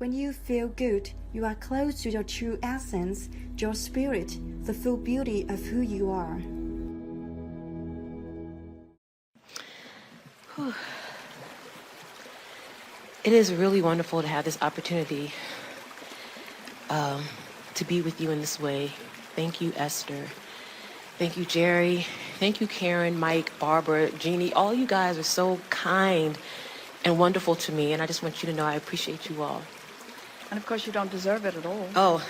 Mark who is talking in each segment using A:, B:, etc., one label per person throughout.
A: When you feel good, you are close to your true essence, your spirit, the full beauty of who you are.
B: It is really wonderful to have this opportunity to be with you in this way. Thank you, Esther. Thank you, Jerry. Thank you, Karen, Mike, Barbara, Jeannie. All you guys are so kind and wonderful to me, and I just want you to know I appreciate you all.
C: And of course, you don't deserve it at all.
B: Oh,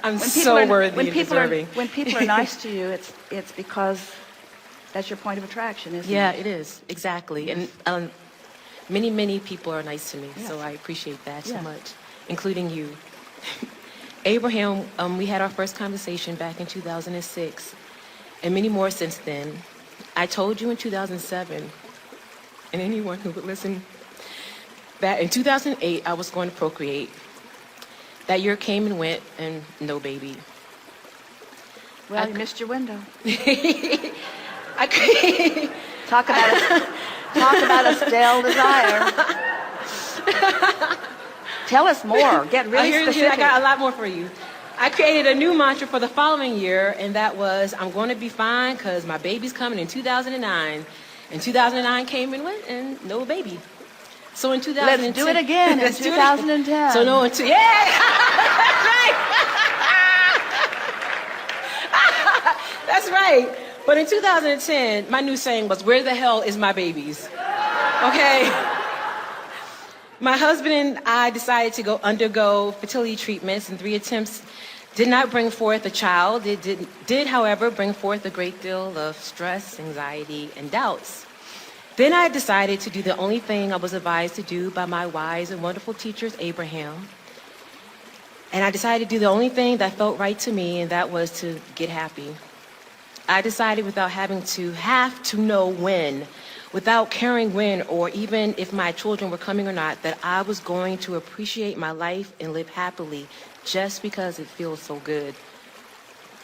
B: I'm so worthy and deserving.
C: When people are nice to you, it's because that's your point of attraction, isn't it?
B: Yeah, it is, exactly. And many people are nice to me,
C: Yes.
B: so I appreciate that so
C: Yeah.
B: much, including you. Abraham, we had our first conversation back in 2006, and many more since then. I told you in 2007, and anyone who would listen, that in 2008 I was going to procreate. That year came and went, and no baby.
C: Well, you missed your window.
B: I
C: Talk about a stale desire. Tell us more. Get really specific.
B: I got a lot more for you. I created a new mantra for the following year, and that was, I'm going to be fine because my baby's coming in 2009. And 2009 came and went, and no baby. So in 2010...
C: Let's do it again in 2010.
B: So no, yeah! That's right! That's right. But in 2010, my new saying was, where the hell is my babies? Okay? My husband and I decided to undergo fertility treatments, and 3 attempts did not bring forth a child. It did, however, bring forth a great deal of stress, anxiety, and doubts. Then I decided to do the only thing I was advised to do by my wise and wonderful teachers, Abraham. And I decided to do the only thing that felt right to me, and that was to get happy. I decided without having to know when, without caring when or even if my children were coming or not, that I was going to appreciate my life and live happily just because it feels so good.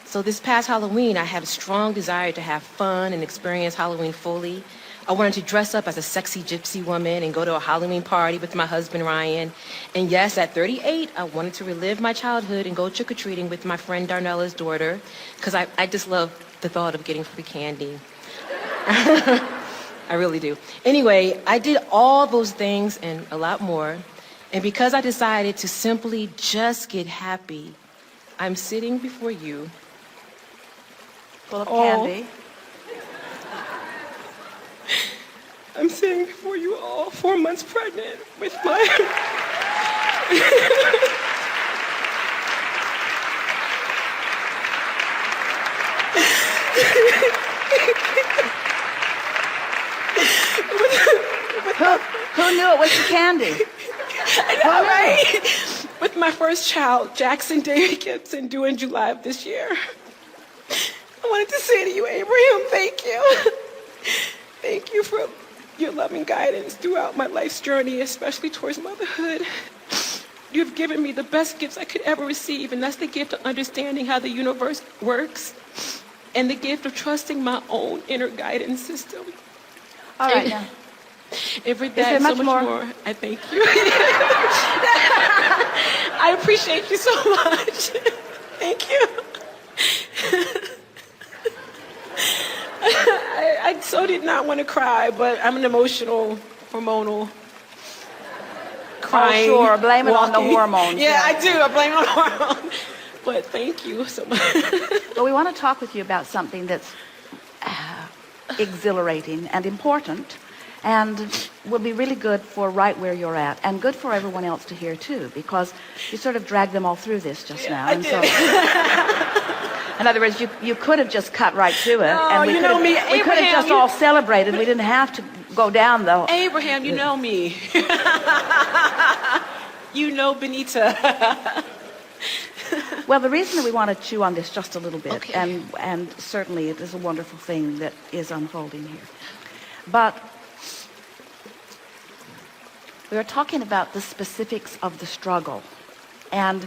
B: So this past Halloween, I had a strong desire to have fun and experience Halloween fully. I wanted to dress up as a sexy gypsy woman and go to a Halloween party with my husband, Ryan. And yes, at 38, I wanted to relive my childhood and go trick-or-treating with my friend Darnella's daughter, because I just love the thought of getting free candy. I really do. Anyway, I did all those things and a lot more. And because I decided to simply just get happy, I'm sitting before you.
C: Full of candy.
B: I'm sitting before you all 4 months pregnant with my...
C: Who knew it was the candy?
B: I know, right? With my first child, Jackson David Gibson, due in July of this year. I wanted to say to you, Abraham, thank you. Thank you for your loving guidance throughout my life's journey, especially towards motherhood. You've given me the best gifts I could ever receive, and that's the gift of understanding how the universe works and the gift of trusting my own inner guidance system.
C: All right, now.
B: Every day, so much more. I thank you. I appreciate you so much. Thank you. I so did not want to cry, but I'm an emotional, hormonal, crying.
C: Oh, sure. Blame it on the
B: walking.
C: hormones.
B: Yeah, I do. I blame it on the hormones. But thank you so much.
C: But we want to talk with you about something that's exhilarating and important, and will be really good for right where you're at, and good for everyone else to hear too, because you sort of dragged them all through this just now.
B: I did.
C: So, in other words, you could have just cut right to it,
B: Oh,
C: and we
B: you
C: could
B: know
C: have,
B: me,
C: we could
B: Abraham,
C: have just all celebrated. We didn't have to go down though.
B: Abraham, you know me. You know Benita.
C: Well, the reason that we want to chew on this just a little bit,
B: Okay.
C: and certainly it is a wonderful thing that is unfolding here, but we are talking about the specifics of the struggle, and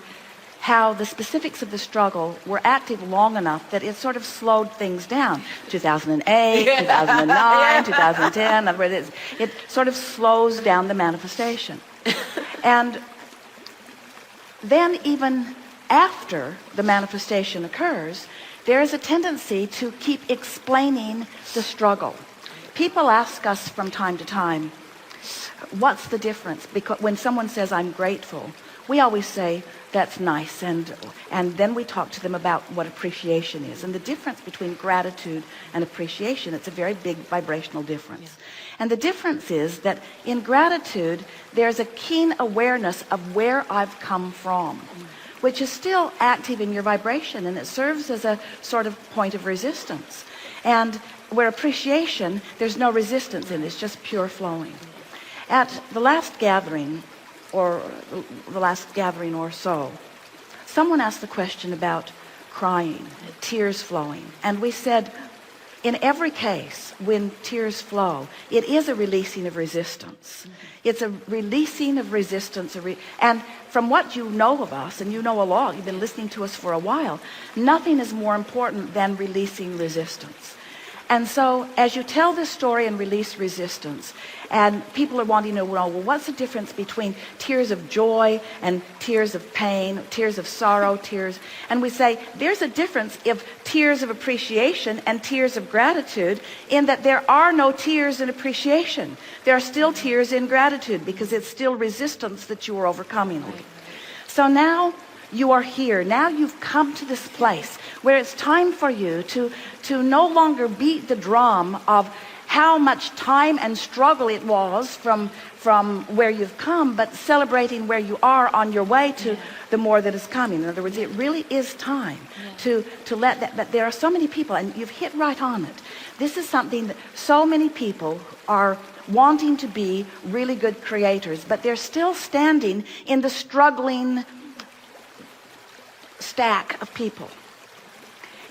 C: how the specifics of the struggle were active long enough that it sort of slowed things down. 2008, 2009, 2010, in other words, it sort of slows down the manifestation. And then even after the manifestation occurs, there is a tendency to keep explaining the struggle. People ask us from time to time, what's the difference? Because when someone says, I'm grateful, we always say, that's nice. And then we talk to them about what appreciation is. And the difference between gratitude and appreciation, it's a very big vibrational difference. Yeah. And the difference is that in gratitude, there's a keen awareness of where I've come from, which is still active in your vibration, and it serves as a sort of point of resistance. And where appreciation, there's no resistance in it, it's just pure flowing. At the last gathering, or so, someone asked the question about crying, tears flowing. And we said, in every case, when tears flow, it is a releasing of resistance. It's a releasing of resistance. And from what you know of us, and you know a lot, you've been listening to us for a while, nothing is more important than releasing resistance. And so as you tell this story and release resistance, and people are wanting to know, well, what's the difference between tears of joy and tears of pain, tears of sorrow, tears? And we say, there's a difference of tears of appreciation and tears of gratitude, in that there are no tears in appreciation. There are still tears in gratitude, because it's still resistance that you are overcoming. So now you are here. Now you've come to this place where it's time for you to no longer beat the drum of how much time and struggle it was from where you've come, but celebrating where you are on your way to the more that is coming. In other words, it really is time to let that. But there are so many people, and you've hit right on it. This is something that so many people are wanting to be really good creators, but they're still standing in the struggling stack of people.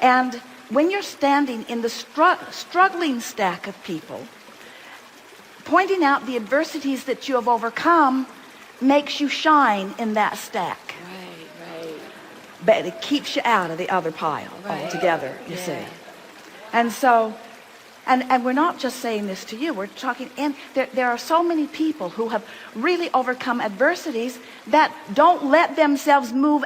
C: And when you're standing in the struggling stack of people, pointing out the adversities that you have overcome makes you shine in that stack.
B: Right.
C: But it keeps you out of the other pile altogether, you see. And so, and we're not just saying this to you, we're talking, and there are so many people who have really overcome adversities that don't let themselves move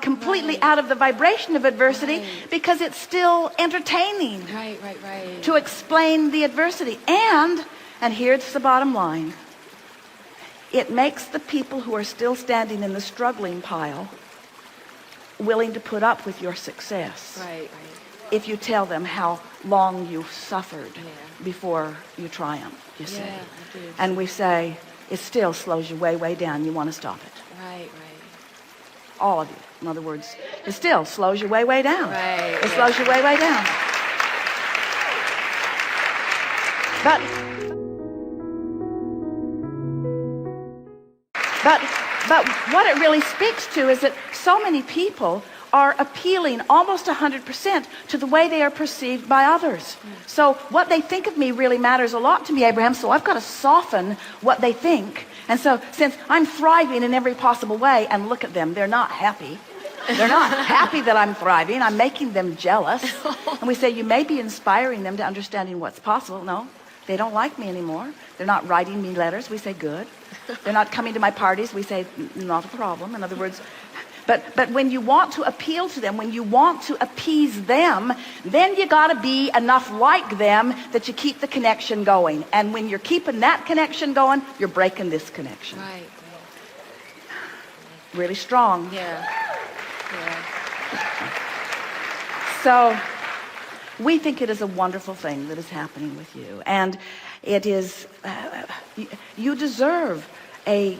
C: completely out of the vibration of adversity, because it's still entertaining to explain the adversity. And here's the bottom line, it makes the people who are still standing in the struggling pile willing to put up with your success. If you tell them how long you suffered before you triumph, you see.
B: I do.
C: And we say, it still slows you way, way down. You want to stop it.
B: Right.
C: All of you. In other words, it still slows you way, way down.
B: It
C: slows you way, way down. But what it really speaks to is that so many people are appealing almost 100% to the way they are perceived by others. So what they think of me really matters a lot to me, Abraham, so I've got to soften what they think. And so since I'm thriving in every possible way, and look at them, they're not happy. They're not happy that I'm thriving. I'm making them jealous. And we say, you may be inspiring them to understanding what's possible. No, they don't like me anymore. They're not writing me letters. We say, good. They're not coming to my parties. We say, not a problem. In other words, but when you want to appeal to them, when you want to appease them, then you got to be enough like them that you keep the connection going. And when you're keeping that connection going, you're breaking this connection.
B: Right.
C: Really strong.
B: Yeah.
C: So we think it is a wonderful thing that is happening with you. And it is, you deserve a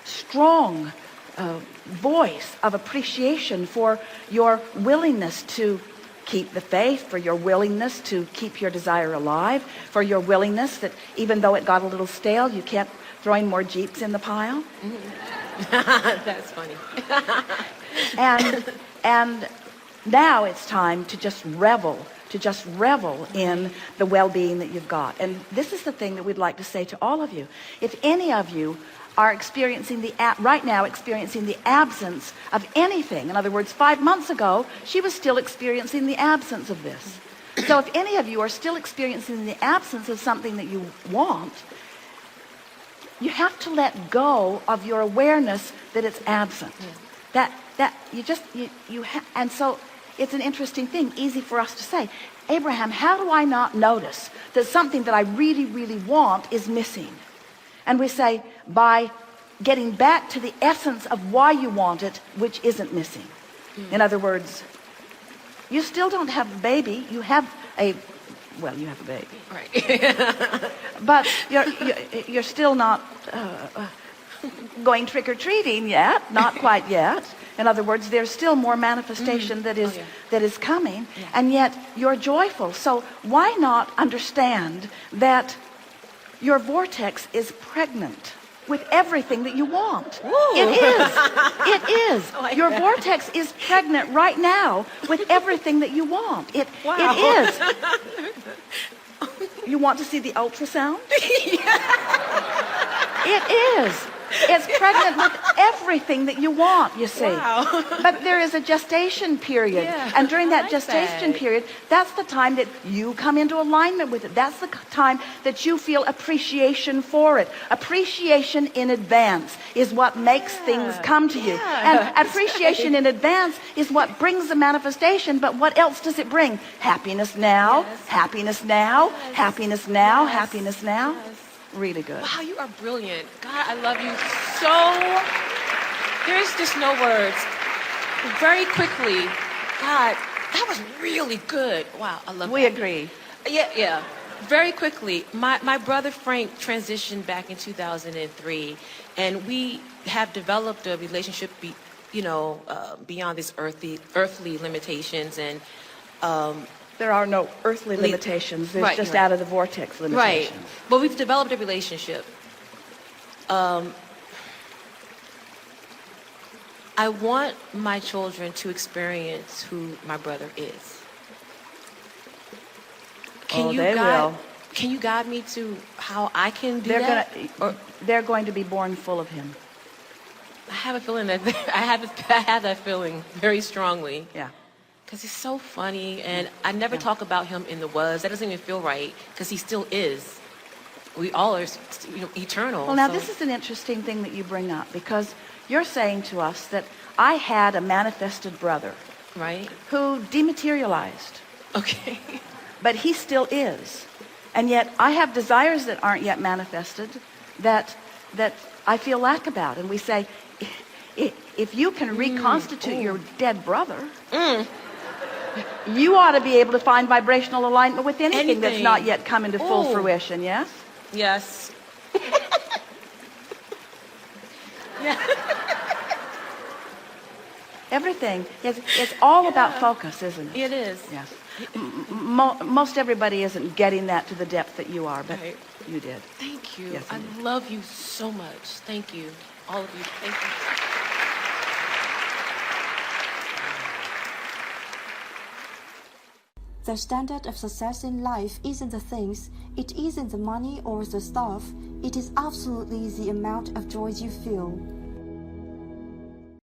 C: strong voice of appreciation for your willingness to keep the faith, for your willingness to keep your desire alive, for your willingness that even though it got a little stale, you kept throwing more Jeeps in the pile.
B: That's funny.
C: And now it's time to just revel in the well-being that you've got. And this is the thing that we'd like to say to all of you. If any of you are experiencing right now experiencing the absence of anything, in other words, 5 months ago, she was still experiencing the absence of this. So if any of you are still experiencing the absence of something that you want, you have to let go of your awareness that it's absent. That you just and so it's an interesting thing, easy for us to say, Abraham, how do I not notice that something that I really, really want is missing? And we say, by getting back to the essence of why you want it, which isn't missing. In other words, you still don't have a baby. You have a baby.
B: Right.
C: But you're still not going trick-or-treating yet, not quite yet. In other words, there's still more manifestation that is coming, and yet you're joyful. So why not understand that your vortex is pregnant with everything that you want?
B: Ooh.
C: It is. It is.
B: Like
C: your
B: that.
C: vortex is pregnant right now with everything that you want. It is. You want to see the ultrasound? It is. It's pregnant with everything that you want, you see.
B: Wow.
C: But there is a gestation period.
B: Yeah,
C: and during that
B: I like
C: gestation
B: that.
C: period, that's the time that you come into alignment with it. That's the time that you feel appreciation for it. Appreciation in advance is what makes things come to you.
B: Yeah.
C: And appreciation in advance is what brings the manifestation. But what else does it bring? Happiness now,
B: Yes.
C: happiness now,
B: Yes.
C: happiness now,
B: Yes.
C: happiness now.
B: Yes.
C: Really good.
B: Wow, you are brilliant. God, I love you so. There's just no words. Very quickly, God, that was really good. Wow, I love
C: We
B: that.
C: agree.
B: Yeah. Very quickly, my brother Frank transitioned back in 2003, and we have developed a relationship, beyond these earthly limitations, and
C: There are no earthly limitations. There's
B: Right,
C: just
B: right.
C: out of the vortex limitations.
B: Right. But we've developed a relationship. I want my children to experience who my brother is. Can you guide me to how I can do that?
C: They're going to be born full of him.
B: I have a feeling that I have that feeling very strongly.
C: Yeah.
B: Because he's so funny, and I never talk about him in the was. That doesn't even feel right, because he still is. We all are, eternal.
C: Well, now
B: so-
C: this is an interesting thing that you bring up, because you're saying to us that I had a manifested brother
B: Right?
C: who dematerialized,
B: Okay.
C: but he still is. And yet I have desires that aren't yet manifested that I feel lack about. And we say, if you can reconstitute your dead brother, you ought to be able to find vibrational alignment with anything that's not yet come into full
B: Ooh.
C: fruition, yes?
B: Yes. Yeah.
C: Everything. It's all about focus, isn't it?
B: It is.
C: Yes. Most everybody isn't getting that to the depth that you are, but
B: Right.
C: you did.
B: Thank you.
C: Yes,
B: I
C: indeed.
B: love you so much. Thank you. All of you. Thank you.
A: The standard of success in life isn't the things, it isn't the money or the stuff, it is absolutely the amount of joy you feel.